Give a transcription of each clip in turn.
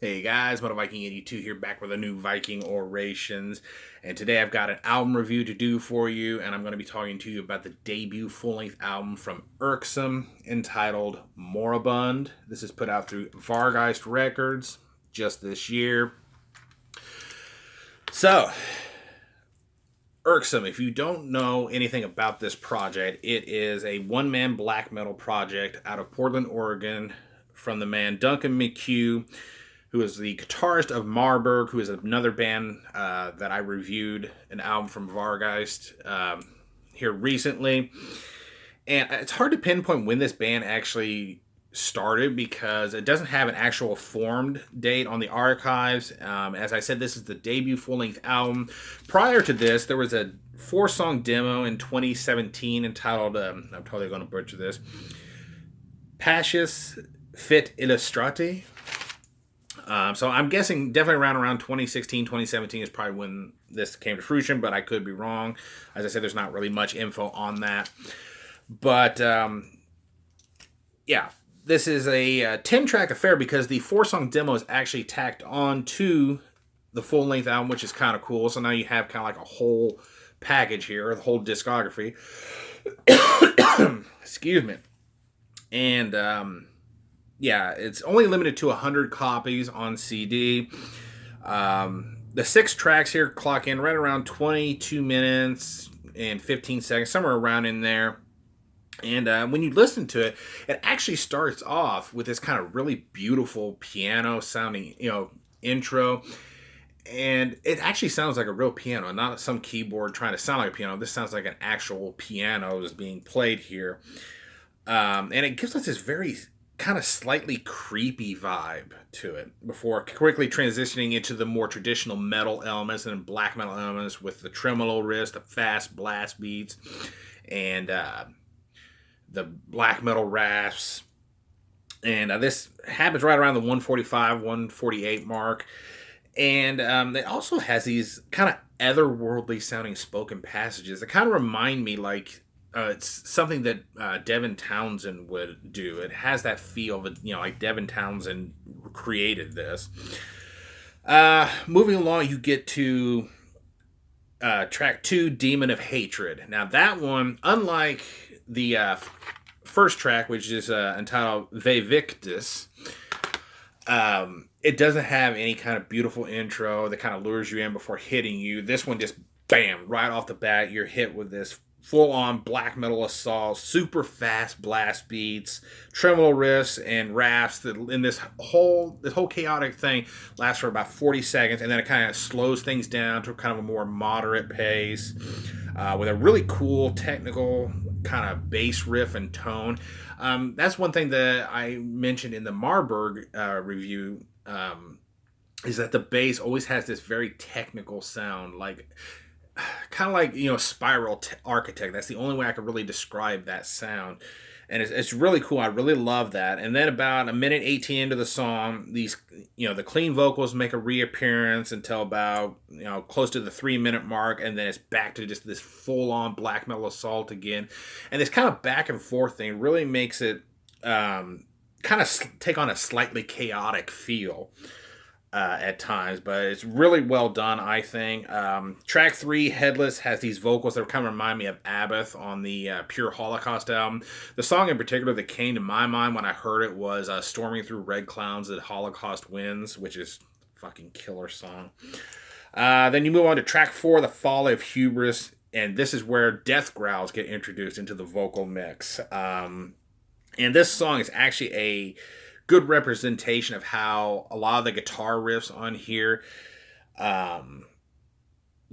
Hey guys, Viking82 here, back with a new Viking Orations. And today I've got an album review to do for you, and I'm going to be talking to you about the debut full length album from Irksvm entitled Moribund. This is put out through Vargheist Records just this year. So, Irksvm, if you don't know anything about this project, it is a one man black metal project out of Portland, Oregon, from the man Duncan McHugh, who is the guitarist of Marburg, who is another band that I reviewed an album from Vargheist here recently. And it's hard to pinpoint when this band actually started because it doesn't have an actual formed date on the archives. As I said, this is the debut full length album. Prior to this, there was a 4-song demo in 2017 entitled, I'm totally going to butcher this, Pacius Fit Illustrati. So I'm guessing definitely around 2016, 2017 is probably when this came to fruition, but I could be wrong. As I said, there's not really much info on that. But yeah, this is a 10-track affair because the 4-song demo is actually tacked on to the full-length album, which is kind of cool. So now you have kind of like a whole package here, the whole discography. Excuse me. And yeah, it's only limited to 100 copies on CD. The 6 tracks here clock in right around 22 minutes and 15 seconds, somewhere around in there. And when you listen to it, it actually starts off with this kind of really beautiful piano sounding, intro. And it actually sounds like a real piano, not some keyboard trying to sound like a piano. This sounds like an actual piano is being played here. And it gives us this very kind of slightly creepy vibe to it before quickly transitioning into the more traditional metal elements and black metal elements with the tremolo riffs, the fast blast beats, and the black metal rasps. And this happens right around the 145, 148 mark. And it also has these kind of otherworldly sounding spoken passages that kind of remind me like it's something that Devin Townsend would do. It has that feel of it, like Devin Townsend created this. Moving along, you get to track 2, Demon of Hatred. Now, that one, unlike the first track, which is entitled Ve Victus, it doesn't have any kind of beautiful intro that kind of lures you in before hitting you. This one just, bam, right off the bat, you're hit with this full-on black metal assault, super fast blast beats, tremolo riffs, and raps. In this whole chaotic thing lasts for about 40 seconds, and then it kind of slows things down to kind of a more moderate pace with a really cool technical kind of bass riff and tone. That's one thing that I mentioned in the Marburg review. Is that the bass always has this very technical sound, like kind of like Spiral Architect. That's the only way I could really describe that sound, and it's really cool. I really love that. And then about a minute 18 into the song, these the clean vocals make a reappearance until about close to the 3-minute mark, and then it's back to just this full on black metal assault again. And this kind of back and forth thing really makes it kind of take on a slightly chaotic feel at times, but it's really well done, I think. Track 3, Headless, has these vocals that kind of remind me of Abath on the Pure Holocaust album. The song in particular that came to my mind when I heard it was Storming Through Red Clouds that Holocaust Wins, which is a fucking killer song. Then you move on to track 4, The Folly of Hubris, and this is where death growls get introduced into the vocal mix. And this song is actually a good representation of how a lot of the guitar riffs on here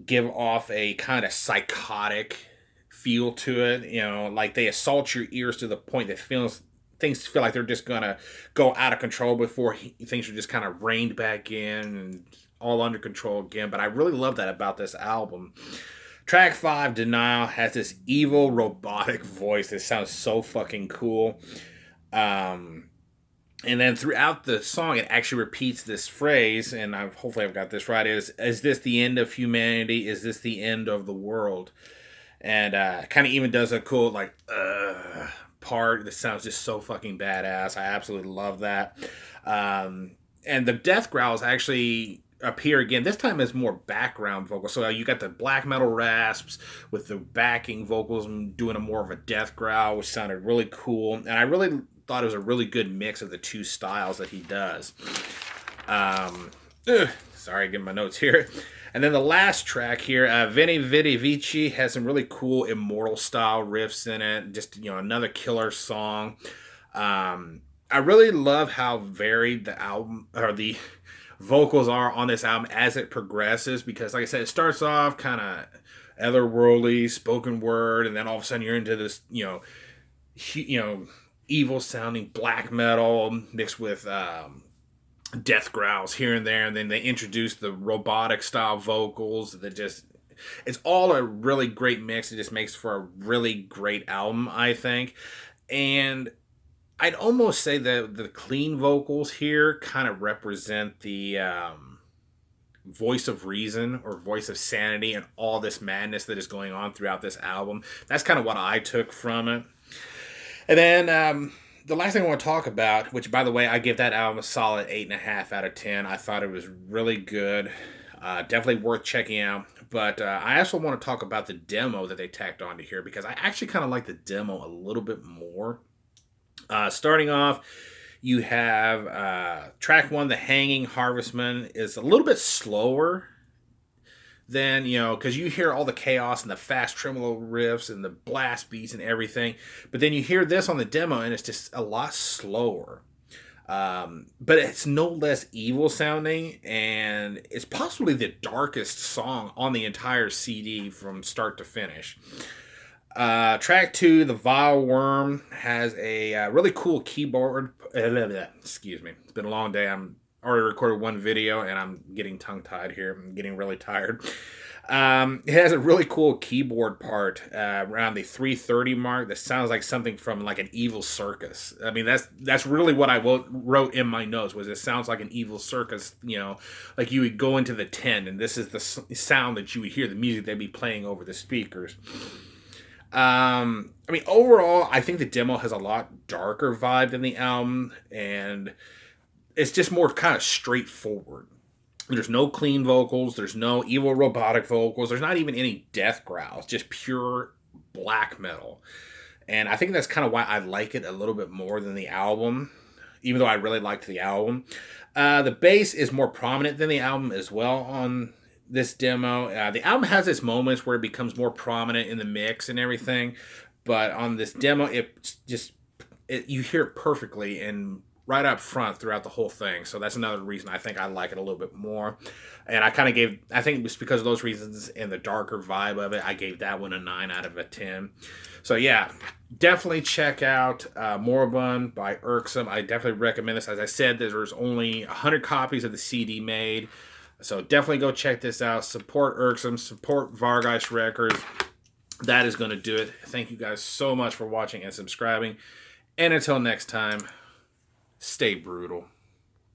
give off a kind of psychotic feel to it. Like they assault your ears to the point that things feel like they're just gonna go out of control before things are just kind of reined back in and all under control again. But I really love that about this album. Track 5, Denial, has this evil robotic voice that sounds so fucking cool. And then throughout the song, it actually repeats this phrase, and hopefully I've got this right, is this the end of humanity? Is this the end of the world? And kind of even does a cool, like, part that sounds just so fucking badass. I absolutely love that. and the death growls actually appear again. This time as more background vocals. So you got the black metal rasps with the backing vocals and doing a more of a death growl, which sounded really cool. And I really thought it was a really good mix of the two styles that he does. Sorry, getting my notes here. And then the last track here, Veni Vidi Vici, has some really cool immortal style riffs in it. Just, another killer song. I really love how varied the album or the vocals are on this album as it progresses, because like I said, it starts off kind of otherworldly spoken word, and then all of a sudden you're into this, evil sounding black metal mixed with death growls here and there, and then they introduce the robotic style vocals that just, it's all a really great mix. It just makes for a really great album, I think. And I'd almost say that the clean vocals here kind of represent the voice of reason or voice of sanity and all this madness that is going on throughout this album. That's kind of what I took from it. And then the last thing I want to talk about, which by the way, I give that album a solid 8.5 out of 10. I thought it was really good. Definitely worth checking out. But I also want to talk about the demo that they tacked onto here, because I actually kind of like the demo a little bit more. Starting off, you have track 1, The Hanging Harvestman, is a little bit slower than, because you hear all the chaos and the fast tremolo riffs and the blast beats and everything. But then you hear this on the demo and it's just a lot slower. But it's no less evil sounding, and it's possibly the darkest song on the entire CD from start to finish. Track 2, The Vile Worm, has a really cool keyboard. Excuse me. It's been a long day. I'm already recorded one video and I'm getting tongue-tied here. I'm getting really tired. It has a really cool keyboard part around the 3:30 mark that sounds like something from like an evil circus. I mean, that's really what I wrote in my notes, was it sounds like an evil circus, like you would go into the tent and this is the sound that you would hear, the music they'd be playing over the speakers. I mean, overall, I think the demo has a lot darker vibe than the album, and it's just more kind of straightforward. There's no clean vocals, there's no evil robotic vocals, there's not even any death growls, just pure black metal. And I think that's kind of why I like it a little bit more than the album, even though I really liked the album. The bass is more prominent than the album as well on this demo. The album has its moments where it becomes more prominent in the mix and everything, but on this demo, you hear it perfectly and right up front throughout the whole thing. So that's another reason I think I like it a little bit more. And I think it was because of those reasons and the darker vibe of it, I gave that one a 9 out of a 10. So yeah, definitely check out Moribund by Irksvm. I definitely recommend this. As I said, there's only 100 copies of the CD made. So definitely go check this out. Support Irksvm, support Vargheist Records. That is going to do it. Thank you guys so much for watching and subscribing. And until next time, stay brutal.